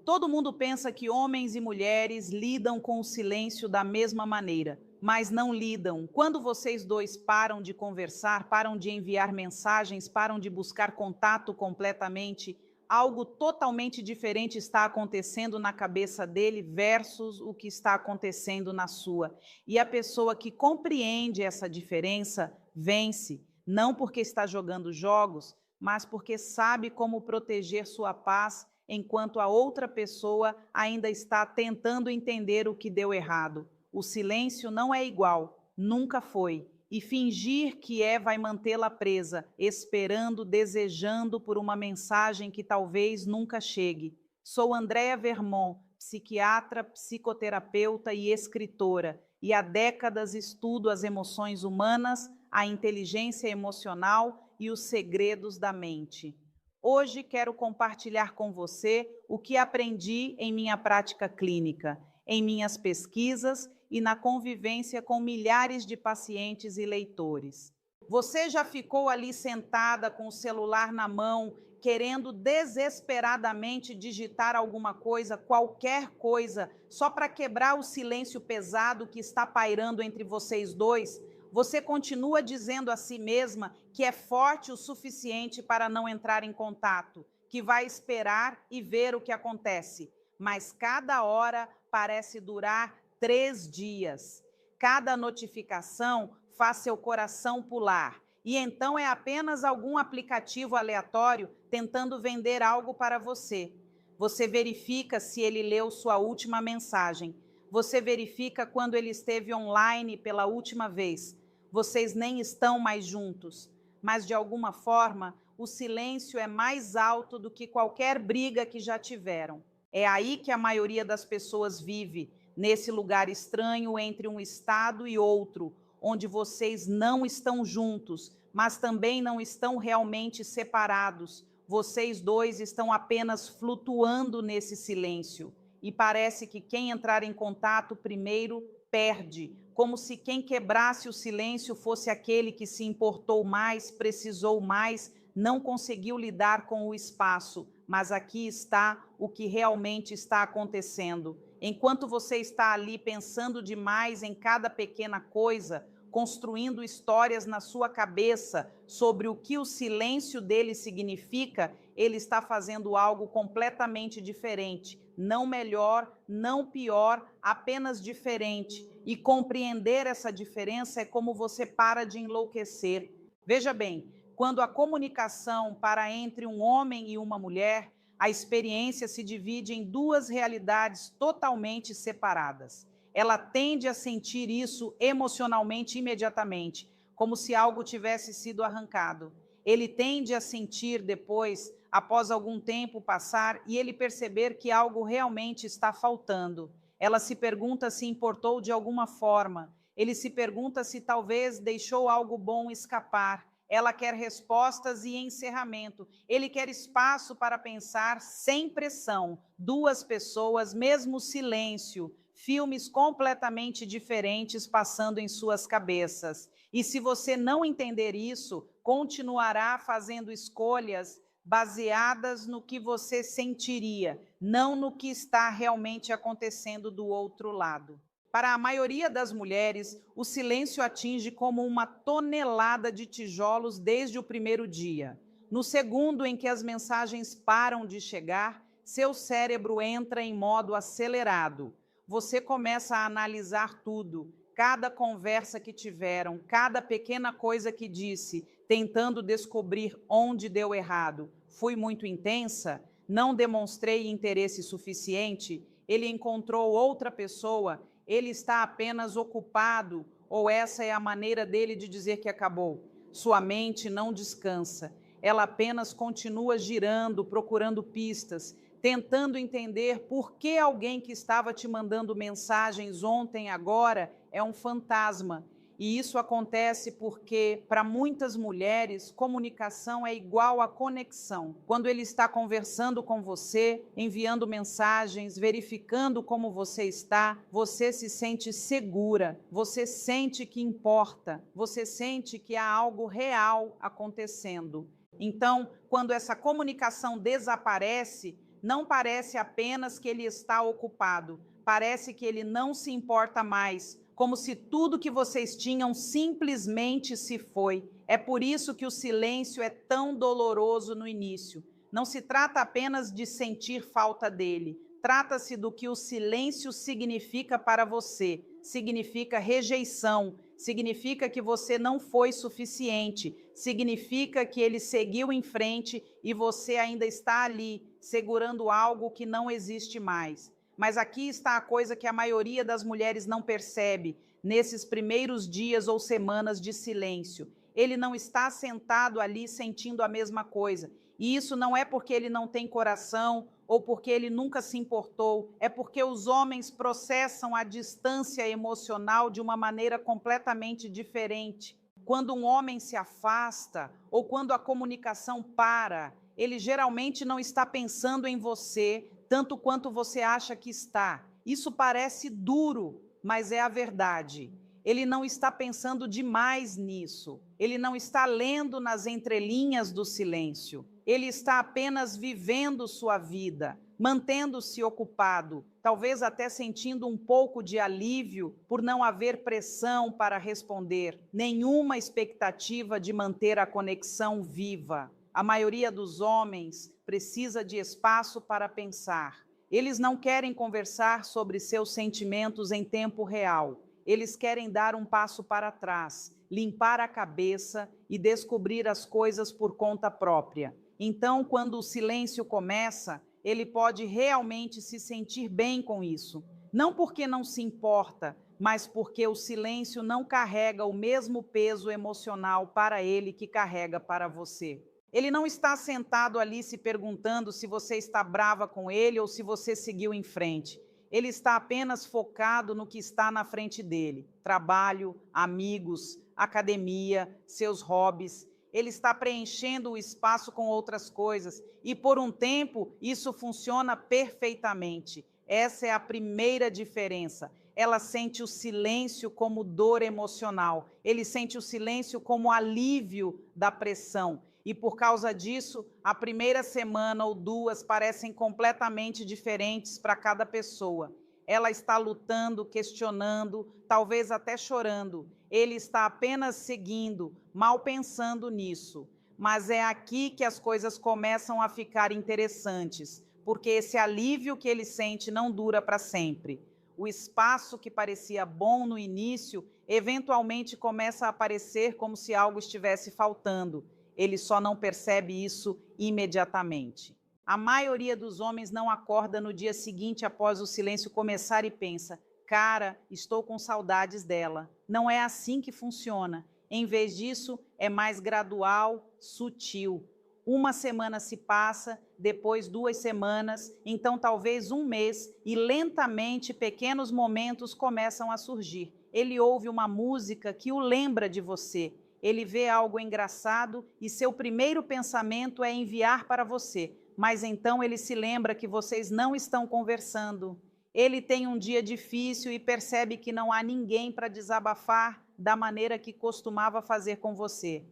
Todo mundo pensa que homens e mulheres lidam com o silêncio da mesma maneira, mas não lidam. Quando vocês dois param de conversar, param de enviar mensagens, param de buscar contato completamente, algo totalmente diferente está acontecendo na cabeça dele versus o que está acontecendo na sua. E a pessoa que compreende essa diferença vence, não porque está jogando jogos, mas porque sabe como proteger sua paz enquanto a outra pessoa ainda está tentando entender o que deu errado. O silêncio não é igual, nunca foi. E fingir que é vai mantê-la presa, esperando, desejando por uma mensagem que talvez nunca chegue. Sou Andréa Vermont, psiquiatra, psicoterapeuta e escritora, e há décadas estudo as emoções humanas, a inteligência emocional e os segredos da mente. Hoje quero compartilhar com você o que aprendi em minha prática clínica, em minhas pesquisas e na convivência com milhares de pacientes e leitores. Você já ficou ali sentada com o celular na mão, querendo desesperadamente digitar alguma coisa, qualquer coisa, só para quebrar o silêncio pesado que está pairando entre vocês dois? Você continua dizendo a si mesma que é forte o suficiente para não entrar em contato, que vai esperar e ver o que acontece. Mas cada hora parece durar 3 dias. Cada notificação faz seu coração pular. E então é apenas algum aplicativo aleatório tentando vender algo para você. Você verifica se ele leu sua última mensagem. Você verifica quando ele esteve online pela última vez. Vocês nem estão mais juntos, mas de alguma forma o silêncio é mais alto do que qualquer briga que já tiveram. É aí que a maioria das pessoas vive, nesse lugar estranho entre um estado e outro, onde vocês não estão juntos, mas também não estão realmente separados. Vocês dois estão apenas flutuando nesse silêncio. E parece que quem entrar em contato primeiro perde, como se quem quebrasse o silêncio fosse aquele que se importou mais, precisou mais, não conseguiu lidar com o espaço. Mas aqui está o que realmente está acontecendo. Enquanto você está ali pensando demais em cada pequena coisa, construindo histórias na sua cabeça sobre o que o silêncio dele significa, ele está fazendo algo completamente diferente. Não melhor, não pior, apenas diferente. E compreender essa diferença é como você para de enlouquecer. Veja bem, quando a comunicação para entre um homem e uma mulher, a experiência se divide em duas realidades totalmente separadas. Ela tende a sentir isso emocionalmente imediatamente, como se algo tivesse sido arrancado. Ele tende a sentir depois, após algum tempo passar, e ele perceber que algo realmente está faltando. Ela se pergunta se importou de alguma forma. Ele se pergunta se talvez deixou algo bom escapar. Ela quer respostas e encerramento. Ele quer espaço para pensar sem pressão. Duas pessoas, mesmo silêncio, filmes completamente diferentes passando em suas cabeças. E se você não entender isso, continuará fazendo escolhas baseadas no que você sentiria, não no que está realmente acontecendo do outro lado. Para a maioria das mulheres, o silêncio atinge como uma tonelada de tijolos desde o primeiro dia. No segundo em que as mensagens param de chegar, seu cérebro entra em modo acelerado. Você começa a analisar tudo, cada conversa que tiveram, cada pequena coisa que disse, tentando descobrir onde deu errado. Fui muito intensa? Não demonstrei interesse suficiente? Ele encontrou outra pessoa? Ele está apenas ocupado? Ou essa é a maneira dele de dizer que acabou? Sua mente não descansa. Ela apenas continua girando, procurando pistas, tentando entender por que alguém que estava te mandando mensagens ontem, agora, é um fantasma. E isso acontece porque, para muitas mulheres, comunicação é igual a conexão. Quando ele está conversando com você, enviando mensagens, verificando como você está, você se sente segura, você sente que importa, você sente que há algo real acontecendo. Então, quando essa comunicação desaparece, Não parece apenas que ele está ocupado, parece que ele não se importa mais, como se tudo que vocês tinham simplesmente se foi. É por isso que o silêncio é tão doloroso no início. Não se trata apenas de sentir falta dele, trata-se do que o silêncio significa para você. Significa rejeição, significa que você não foi suficiente, significa que ele seguiu em frente e você ainda está ali, segurando algo que não existe mais. Mas aqui está a coisa que a maioria das mulheres não percebe nesses primeiros dias ou semanas de silêncio. Ele não está sentado ali sentindo a mesma coisa. E isso não é porque ele não tem coração ou porque ele nunca se importou, é porque os homens processam a distância emocional de uma maneira completamente diferente. Quando um homem se afasta ou quando a comunicação para, ele geralmente não está pensando em você tanto quanto você acha que está. Isso parece duro, mas é a verdade. Ele não está pensando demais nisso. Ele não está lendo nas entrelinhas do silêncio. Ele está apenas vivendo sua vida, mantendo-se ocupado, talvez até sentindo um pouco de alívio por não haver pressão para responder, nenhuma expectativa de manter a conexão viva. A maioria dos homens precisa de espaço para pensar. Eles não querem conversar sobre seus sentimentos em tempo real. Eles querem dar um passo para trás, limpar a cabeça e descobrir as coisas por conta própria. Então, quando o silêncio começa, ele pode realmente se sentir bem com isso. Não porque não se importa, mas porque o silêncio não carrega o mesmo peso emocional para ele que carrega para você. Ele não está sentado ali se perguntando se você está brava com ele ou se você seguiu em frente. Ele está apenas focado no que está na frente dele: trabalho, amigos, academia, seus hobbies. Ele está preenchendo o espaço com outras coisas e, por um tempo, isso funciona perfeitamente. Essa é a primeira diferença. Ela sente o silêncio como dor emocional. Ele sente o silêncio como alívio da pressão. E por causa disso, a primeira semana ou duas parecem completamente diferentes para cada pessoa. Ela está lutando, questionando, talvez até chorando. Ele está apenas seguindo, mal pensando nisso. Mas é aqui que as coisas começam a ficar interessantes, porque esse alívio que ele sente não dura para sempre. O espaço que parecia bom no início, eventualmente começa a aparecer como se algo estivesse faltando. Ele só não percebe isso imediatamente. A maioria dos homens não acorda no dia seguinte após o silêncio começar e pensa: cara, estou com saudades dela. Não é assim que funciona. Em vez disso, é mais gradual, sutil. Uma semana se passa, depois 2 semanas, então talvez um mês, e lentamente pequenos momentos começam a surgir. Ele ouve uma música que o lembra de você. Ele vê algo engraçado e seu primeiro pensamento é enviar para você, mas então ele se lembra que vocês não estão conversando. Ele tem um dia difícil e percebe que não há ninguém para desabafar da maneira que costumava fazer com você.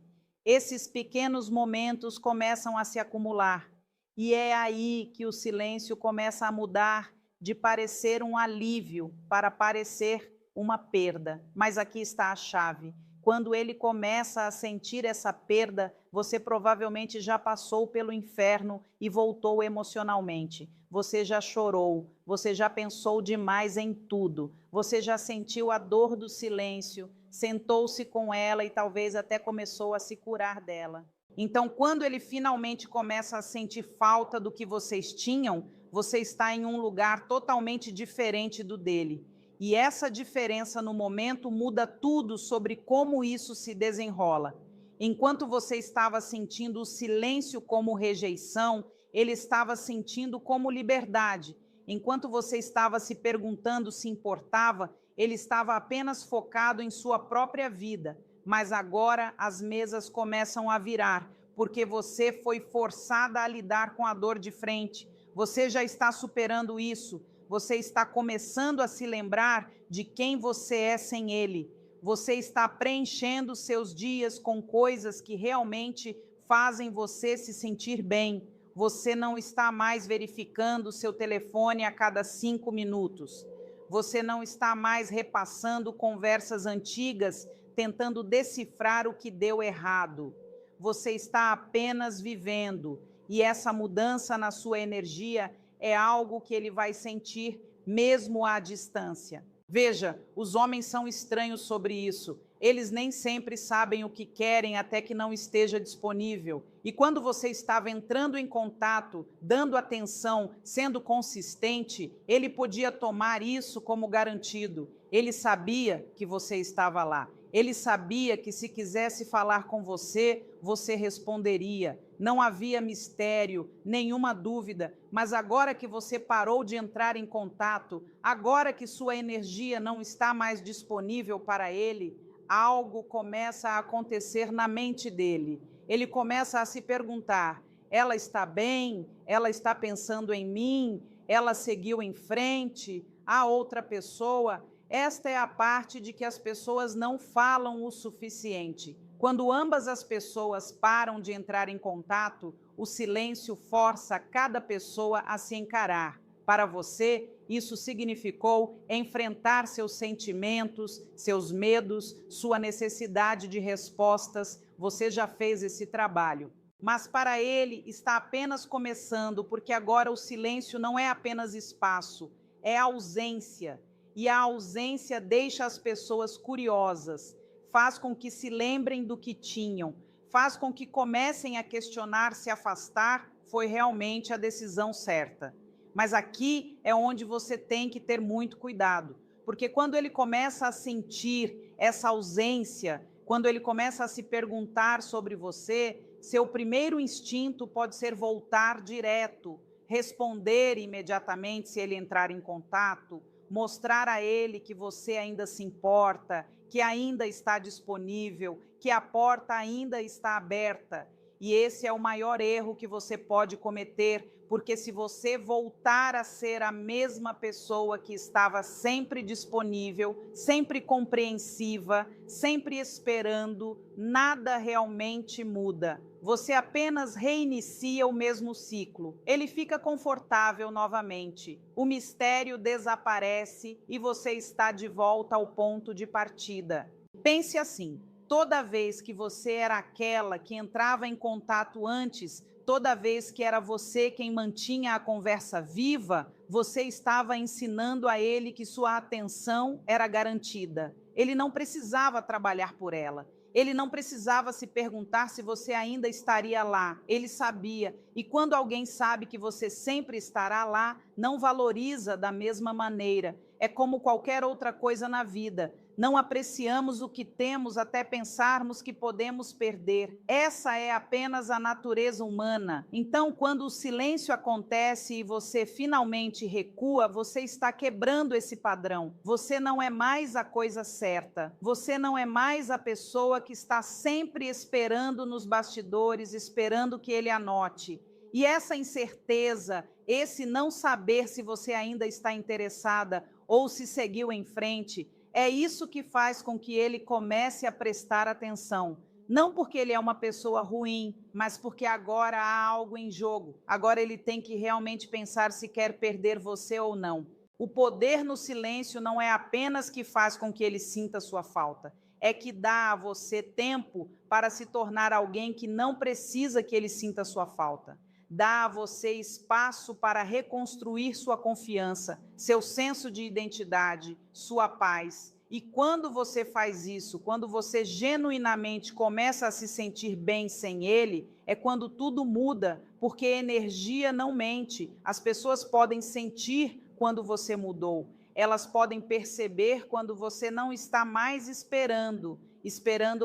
Esses pequenos momentos começam a se acumular e é aí que o silêncio começa a mudar de parecer um alívio para parecer uma perda. Mas aqui está a chave. Quando ele começa a sentir essa perda, você provavelmente já passou pelo inferno e voltou emocionalmente. Você já chorou, você já pensou demais em tudo, você já sentiu a dor do silêncio, sentou-se com ela e talvez até começou a se curar dela. Então, quando ele finalmente começa a sentir falta do que vocês tinham, você está em um lugar totalmente diferente do dele. E essa diferença no momento muda tudo sobre como isso se desenrola. Enquanto você estava sentindo o silêncio como rejeição, ele estava sentindo como liberdade. Enquanto você estava se perguntando se importava, ele estava apenas focado em sua própria vida. Mas agora as mesas começam a virar, porque você foi forçada a lidar com a dor de frente. Você já está superando isso. Você está começando a se lembrar de quem você é sem ele. Você está preenchendo seus dias com coisas que realmente fazem você se sentir bem. Você não está mais verificando seu telefone a cada 5 minutos. Você não está mais repassando conversas antigas, tentando decifrar o que deu errado. Você está apenas vivendo. E essa mudança na sua energia é algo que ele vai sentir mesmo à distância. Veja, os homens são estranhos sobre isso. Eles nem sempre sabem o que querem até que não esteja disponível. E quando você estava entrando em contato, dando atenção, sendo consistente, ele podia tomar isso como garantido. Ele sabia que você estava lá. Ele sabia que se quisesse falar com você, você responderia. Não havia mistério, nenhuma dúvida, mas agora que você parou de entrar em contato, agora que sua energia não está mais disponível para ele, algo começa a acontecer na mente dele. Ele começa a se perguntar: ela está bem? Ela está pensando em mim? Ela seguiu em frente? A outra pessoa? Esta é a parte de que as pessoas não falam o suficiente. Quando ambas as pessoas param de entrar em contato, o silêncio força cada pessoa a se encarar. Para você, isso significou enfrentar seus sentimentos, seus medos, sua necessidade de respostas. Você já fez esse trabalho. Mas para ele está apenas começando, porque agora o silêncio não é apenas espaço, é ausência. E a ausência deixa as pessoas curiosas, faz com que se lembrem do que tinham, faz com que comecem a questionar se afastar foi realmente a decisão certa. Mas aqui é onde você tem que ter muito cuidado, porque quando ele começa a sentir essa ausência, quando ele começa a se perguntar sobre você, seu primeiro instinto pode ser voltar direto, responder imediatamente se ele entrar em contato, mostrar a ele que você ainda se importa, que ainda está disponível, que a porta ainda está aberta. E esse é o maior erro que você pode cometer, porque se você voltar a ser a mesma pessoa que estava sempre disponível, sempre compreensiva, sempre esperando, nada realmente muda. Você apenas reinicia o mesmo ciclo. Ele fica confortável novamente. O mistério desaparece e você está de volta ao ponto de partida. Pense assim: toda vez que você era aquela que entrava em contato antes, toda vez que era você quem mantinha a conversa viva, você estava ensinando a ele que sua atenção era garantida. Ele não precisava trabalhar por ela. Ele não precisava se perguntar se você ainda estaria lá. Ele sabia. E quando alguém sabe que você sempre estará lá, não valoriza da mesma maneira. É como qualquer outra coisa na vida. Não apreciamos o que temos até pensarmos que podemos perder. Essa é apenas a natureza humana. Então, quando o silêncio acontece e você finalmente recua, você está quebrando esse padrão. Você não é mais a coisa certa. Você não é mais a pessoa que está sempre esperando nos bastidores, esperando que ele anote. E essa incerteza, esse não saber se você ainda está interessada ou se seguiu em frente, é isso que faz com que ele comece a prestar atenção. Não porque ele é uma pessoa ruim, mas porque agora há algo em jogo. Agora ele tem que realmente pensar se quer perder você ou não. O poder no silêncio não é apenas que faz com que ele sinta sua falta, é que dá a você tempo para se tornar alguém que não precisa que ele sinta sua falta. Dá a você espaço para reconstruir sua confiança, seu senso de identidade, sua paz. E quando você faz isso, quando você genuinamente começa a se sentir bem sem ele, é quando tudo muda, porque energia não mente. As pessoas podem sentir quando você mudou. Elas podem perceber quando você não está mais esperando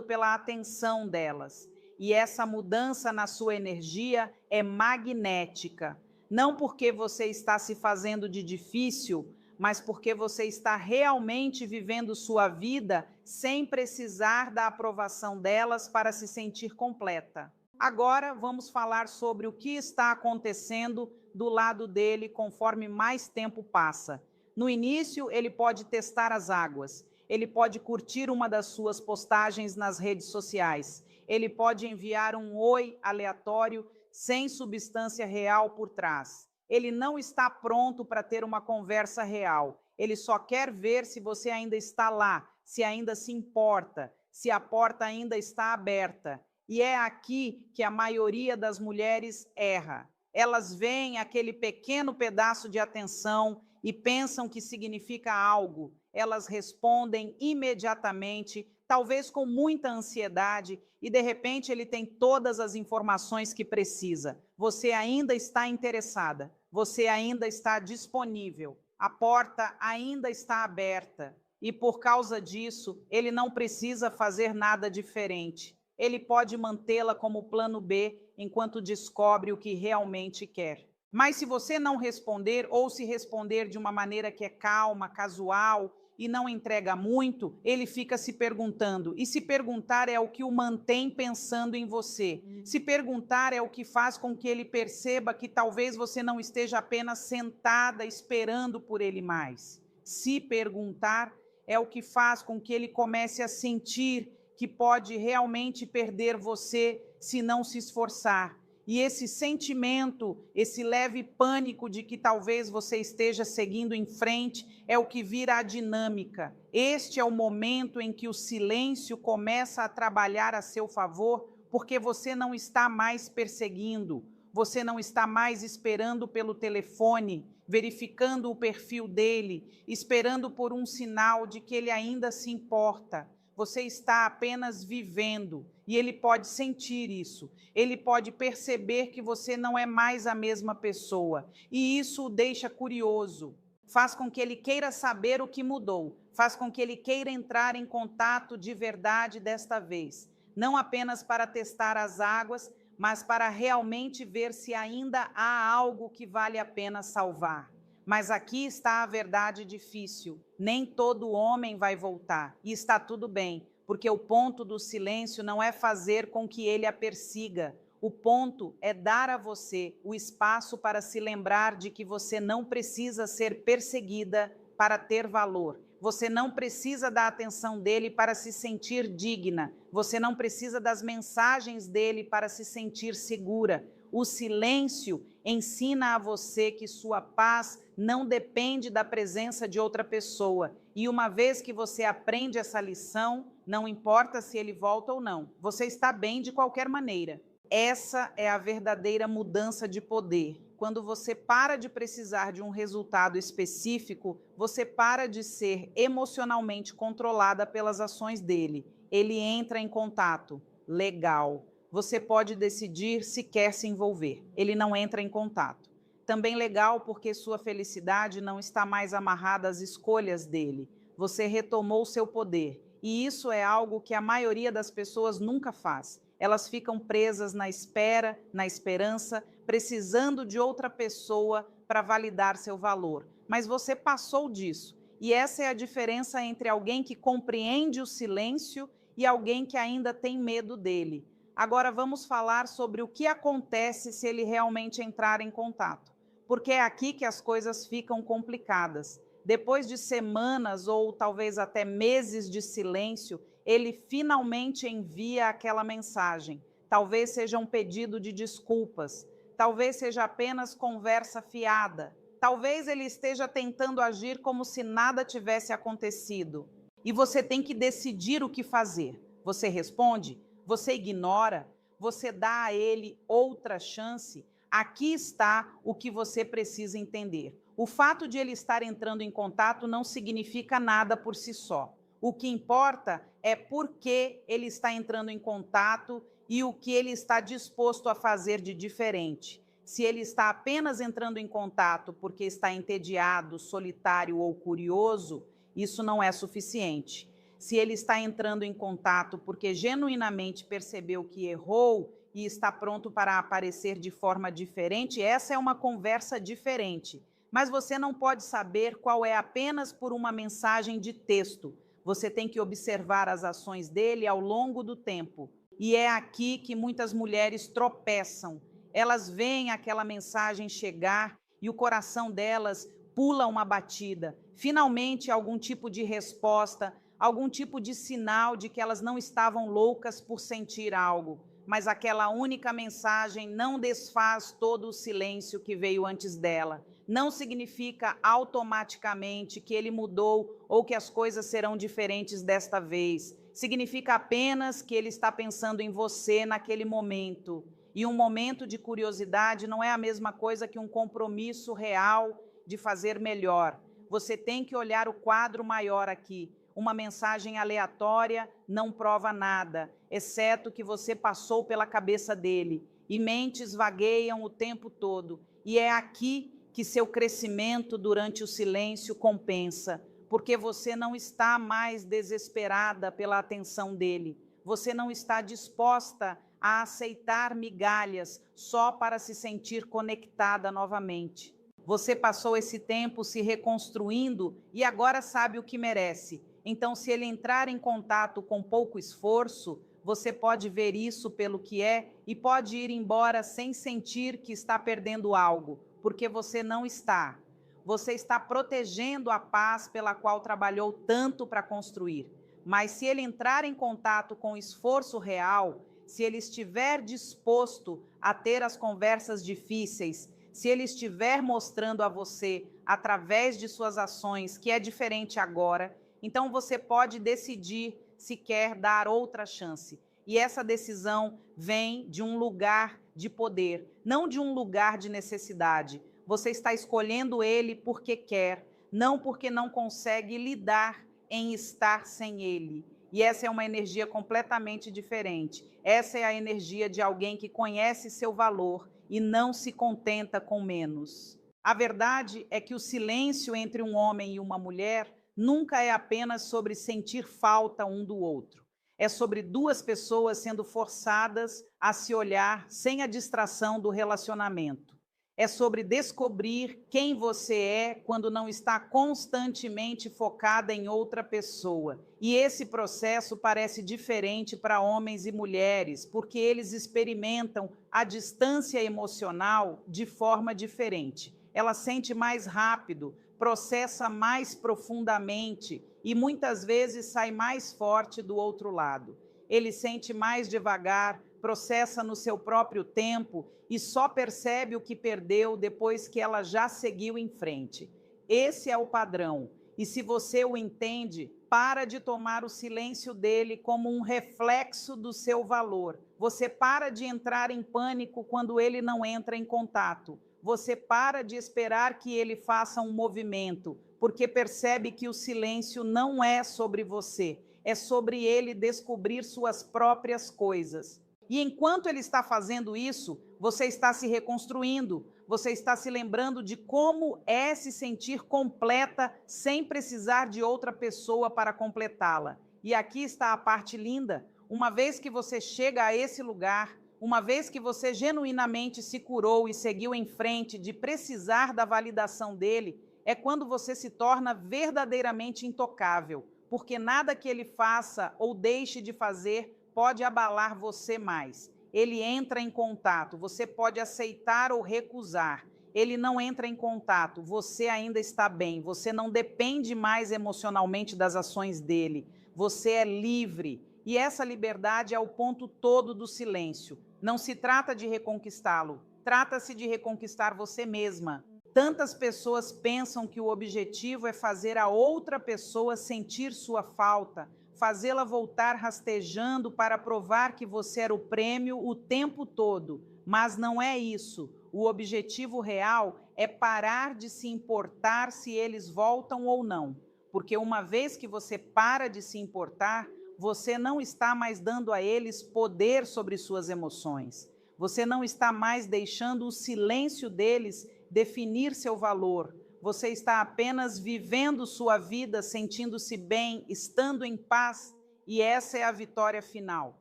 pela atenção delas. E essa mudança na sua energia é magnética. Não porque você está se fazendo de difícil, mas porque você está realmente vivendo sua vida sem precisar da aprovação delas para se sentir completa. Agora vamos falar sobre o que está acontecendo do lado dele conforme mais tempo passa. No início, ele pode testar as águas, ele pode curtir uma das suas postagens nas redes sociais, ele pode enviar um oi aleatório sem substância real por trás. Ele não está pronto para ter uma conversa real. Ele só quer ver se você ainda está lá, se ainda se importa, se a porta ainda está aberta. E é aqui que a maioria das mulheres erra. Elas veem aquele pequeno pedaço de atenção e pensam que significa algo. Elas respondem imediatamente, talvez com muita ansiedade, e de repente ele tem todas as informações que precisa. Você ainda está interessada, você ainda está disponível, a porta ainda está aberta, e por causa disso, ele não precisa fazer nada diferente. Ele pode mantê-la como plano B enquanto descobre o que realmente quer. Mas se você não responder, ou se responder de uma maneira que é calma, casual e não entrega muito, ele fica se perguntando. E se perguntar é o que o mantém pensando em você. Se perguntar é o que faz com que ele perceba que talvez você não esteja apenas sentada esperando por ele mais. Se perguntar é o que faz com que ele comece a sentir que pode realmente perder você se não se esforçar. E esse sentimento, esse leve pânico de que talvez você esteja seguindo em frente, é o que vira a dinâmica. Este é o momento em que o silêncio começa a trabalhar a seu favor, porque você não está mais perseguindo, você não está mais esperando pelo telefone, verificando o perfil dele, esperando por um sinal de que ele ainda se importa. Você está apenas vivendo e ele pode sentir isso. Ele pode perceber que você não é mais a mesma pessoa e isso o deixa curioso. Faz com que ele queira saber o que mudou, faz com que ele queira entrar em contato de verdade desta vez. Não apenas para testar as águas, mas para realmente ver se ainda há algo que vale a pena salvar. Mas aqui está a verdade difícil. Nem todo homem vai voltar. E está tudo bem, porque o ponto do silêncio não é fazer com que ele a persiga. O ponto é dar a você o espaço para se lembrar de que você não precisa ser perseguida para ter valor. Você não precisa da atenção dele para se sentir digna. Você não precisa das mensagens dele para se sentir segura. O silêncio ensina a você que sua paz não depende da presença de outra pessoa. E uma vez que você aprende essa lição, não importa se ele volta ou não, você está bem de qualquer maneira. Essa é a verdadeira mudança de poder. Quando você para de precisar de um resultado específico, você para de ser emocionalmente controlada pelas ações dele. Ele entra em contato. Legal. Você pode decidir se quer se envolver. Ele não entra em contato. Também legal porque sua felicidade não está mais amarrada às escolhas dele. Você retomou seu poder. E isso é algo que a maioria das pessoas nunca faz. Elas ficam presas na espera, na esperança, precisando de outra pessoa para validar seu valor. Mas você passou disso. E essa é a diferença entre alguém que compreende o silêncio e alguém que ainda tem medo dele. Agora vamos falar sobre o que acontece se ele realmente entrar em contato, porque é aqui que as coisas ficam complicadas. Depois de semanas ou talvez até meses de silêncio, ele finalmente envia aquela mensagem. Talvez seja um pedido de desculpas, talvez seja apenas conversa fiada, talvez ele esteja tentando agir como se nada tivesse acontecido. E você tem que decidir o que fazer. Você responde? Você ignora? Você dá a ele outra chance? Aqui está o que você precisa entender. O fato de ele estar entrando em contato não significa nada por si só. O que importa é por que ele está entrando em contato e o que ele está disposto a fazer de diferente. Se ele está apenas entrando em contato porque está entediado, solitário ou curioso, isso não é suficiente. Se ele está entrando em contato porque genuinamente percebeu que errou e está pronto para aparecer de forma diferente, essa é uma conversa diferente. Mas você não pode saber qual é apenas por uma mensagem de texto. Você tem que observar as ações dele ao longo do tempo. E é aqui que muitas mulheres tropeçam. Elas veem aquela mensagem chegar e o coração delas pula uma batida. Finalmente, algum tipo de resposta, algum tipo de sinal de que elas não estavam loucas por sentir algo. mas aquela única mensagem não desfaz todo o silêncio que veio antes dela. Não significa automaticamente que ele mudou ou que as coisas serão diferentes desta vez. Significa apenas que ele está pensando em você naquele momento. E um momento de curiosidade não é a mesma coisa que um compromisso real de fazer melhor. Você tem que olhar o quadro maior aqui. Uma mensagem aleatória não prova nada, exceto que você passou pela cabeça dele. E mentes vagueiam o tempo todo. E é aqui que seu crescimento durante o silêncio compensa, porque você não está mais desesperada pela atenção dele. Você não está disposta a aceitar migalhas só para se sentir conectada novamente. Você passou esse tempo se reconstruindo e agora sabe o que merece. Então, se ele entrar em contato com pouco esforço, você pode ver isso pelo que é e pode ir embora sem sentir que está perdendo algo, porque você não está. Você está protegendo a paz pela qual trabalhou tanto para construir. Mas se ele entrar em contato com esforço real, se ele estiver disposto a ter as conversas difíceis, se ele estiver mostrando a você, através de suas ações, que é diferente agora, então você pode decidir se quer dar outra chance. E essa decisão vem de um lugar de poder, não de um lugar de necessidade. Você está escolhendo ele porque quer, não porque não consegue lidar em estar sem ele. E essa é uma energia completamente diferente. Essa é a energia de alguém que conhece seu valor e não se contenta com menos. A verdade é que o silêncio entre um homem e uma mulher nunca é apenas sobre sentir falta um do outro. É sobre duas pessoas sendo forçadas a se olhar sem a distração do relacionamento. É sobre descobrir quem você é quando não está constantemente focada em outra pessoa. E esse processo parece diferente para homens e mulheres, porque eles experimentam a distância emocional de forma diferente. Ela sente mais rápido, processa mais profundamente e muitas vezes sai mais forte do outro lado. Ele sente mais devagar, processa no seu próprio tempo e só percebe o que perdeu depois que ela já seguiu em frente. Esse é o padrão. E se você o entende, para de tomar o silêncio dele como um reflexo do seu valor. Você para de entrar em pânico quando ele não entra em contato. Você para de esperar que ele faça um movimento, porque percebe que o silêncio não é sobre você, é sobre ele descobrir suas próprias coisas. E enquanto ele está fazendo isso, você está se reconstruindo, você está se lembrando de como é se sentir completa sem precisar de outra pessoa para completá-la. E aqui está a parte linda. Uma vez que você chega a esse lugar, uma vez que você genuinamente se curou e seguiu em frente de precisar da validação dele, é quando você se torna verdadeiramente intocável, porque nada que ele faça ou deixe de fazer pode abalar você mais. Ele entra em contato, você pode aceitar ou recusar. Ele não entra em contato, você ainda está bem, você não depende mais emocionalmente das ações dele. Você é livre. E essa liberdade é o ponto todo do silêncio. Não se trata de reconquistá-lo, trata-se de reconquistar você mesma. Tantas pessoas pensam que o objetivo é fazer a outra pessoa sentir sua falta, fazê-la voltar rastejando para provar que você era o prêmio o tempo todo. Mas não é isso. O objetivo real é parar de se importar se eles voltam ou não. Porque uma vez que você para de se importar, você não está mais dando a eles poder sobre suas emoções. Você não está mais deixando o silêncio deles definir seu valor. Você está apenas vivendo sua vida, sentindo-se bem, estando em paz, e essa é a vitória final.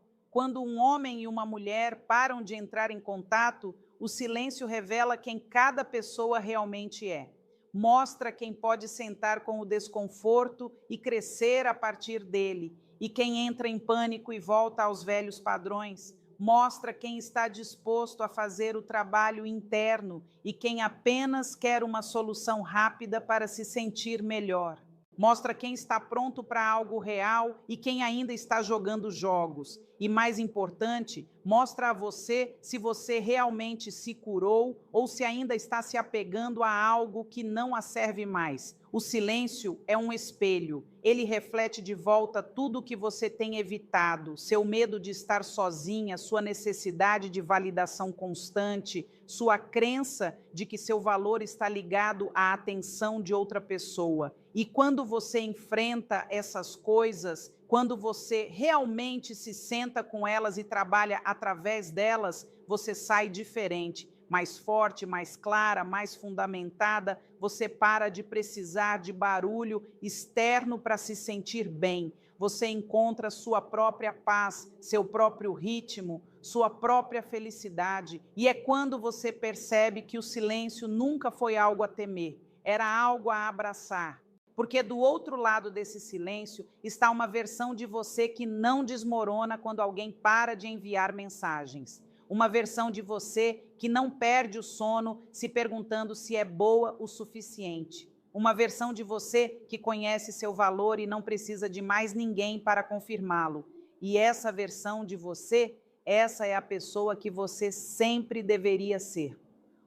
Quando um homem e uma mulher param de entrar em contato, o silêncio revela quem cada pessoa realmente é. Mostra quem pode sentar com o desconforto e crescer a partir dele, e quem entra em pânico e volta aos velhos padrões. Mostra quem está disposto a fazer o trabalho interno e quem apenas quer uma solução rápida para se sentir melhor. Mostra quem está pronto para algo real e quem ainda está jogando jogos. E mais importante, Mostra a você se você realmente se curou ou se ainda está se apegando a algo que não a serve mais. O silêncio é um espelho. Ele reflete de volta tudo o que você tem evitado, seu medo de estar sozinha, sua necessidade de validação constante, sua crença de que seu valor está ligado à atenção de outra pessoa. E quando você enfrenta essas coisas, quando você realmente se senta com elas e trabalha através delas, você sai diferente, mais forte, mais clara, mais fundamentada. Você para de precisar de barulho externo para se sentir bem. Você encontra sua própria paz, seu próprio ritmo, sua própria felicidade. E é quando você percebe que o silêncio nunca foi algo a temer, era algo a abraçar. Porque do outro lado desse silêncio está uma versão de você que não desmorona quando alguém para de enviar mensagens. Uma versão de você que não perde o sono se perguntando se é boa o suficiente. Uma versão de você que conhece seu valor e não precisa de mais ninguém para confirmá-lo. E essa versão de você, essa é a pessoa que você sempre deveria ser.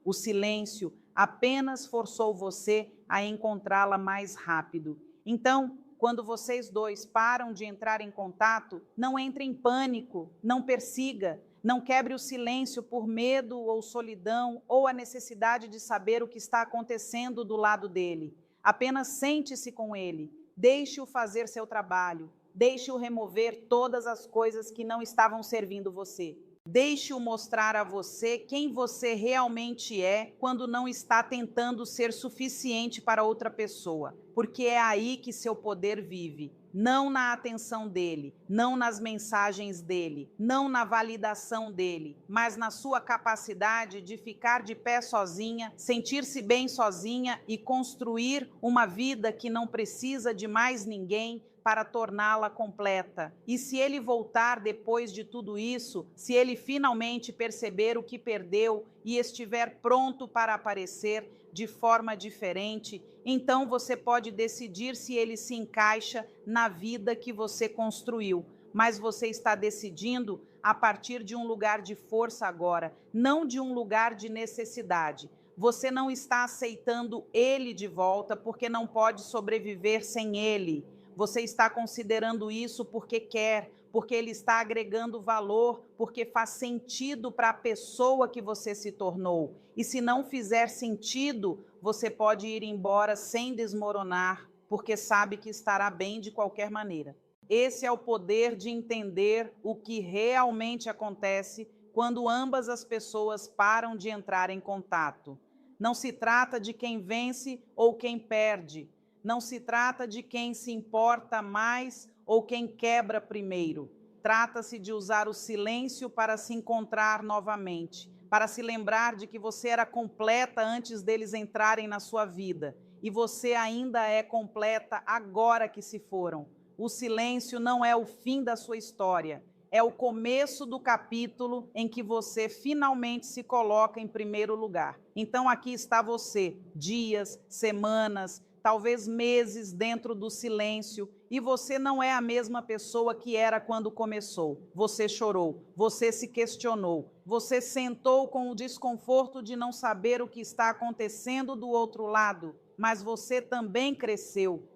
O silêncio apenas forçou você a encontrá-la mais rápido. Então, quando vocês dois param de entrar em contato, não entre em pânico, não persiga, não quebre o silêncio por medo ou solidão ou a necessidade de saber o que está acontecendo do lado dele. Apenas sente-se com ele, deixe-o fazer seu trabalho, deixe-o remover todas as coisas que não estavam servindo você. Deixe-o mostrar a você quem você realmente é quando não está tentando ser suficiente para outra pessoa, porque é aí que seu poder vive, não na atenção dele, não nas mensagens dele, não na validação dele, mas na sua capacidade de ficar de pé sozinha, sentir-se bem sozinha e construir uma vida que não precisa de mais ninguém para torná-la completa. E se ele voltar depois de tudo isso, se ele finalmente perceber o que perdeu e estiver pronto para aparecer de forma diferente, então você pode decidir se ele se encaixa na vida que você construiu. Mas você está decidindo a partir de um lugar de força agora, não de um lugar de necessidade. Você não está aceitando ele de volta porque não pode sobreviver sem ele. Você está considerando isso porque quer, porque ele está agregando valor, porque faz sentido para a pessoa que você se tornou. E se não fizer sentido, você pode ir embora sem desmoronar, porque sabe que estará bem de qualquer maneira. Esse é o poder de entender o que realmente acontece quando ambas as pessoas param de entrar em contato. Não se trata de quem vence ou quem perde. Não se trata de quem se importa mais ou quem quebra primeiro. Trata-se de usar o silêncio para se encontrar novamente, para se lembrar de que você era completa antes deles entrarem na sua vida e você ainda é completa agora que se foram. O silêncio não é o fim da sua história, é o começo do capítulo em que você finalmente se coloca em primeiro lugar. Então aqui está você, dias, semanas, talvez meses dentro do silêncio, e você não é a mesma pessoa que era quando começou. Você chorou, você se questionou, você sentou com o desconforto de não saber o que está acontecendo do outro lado, mas você também cresceu,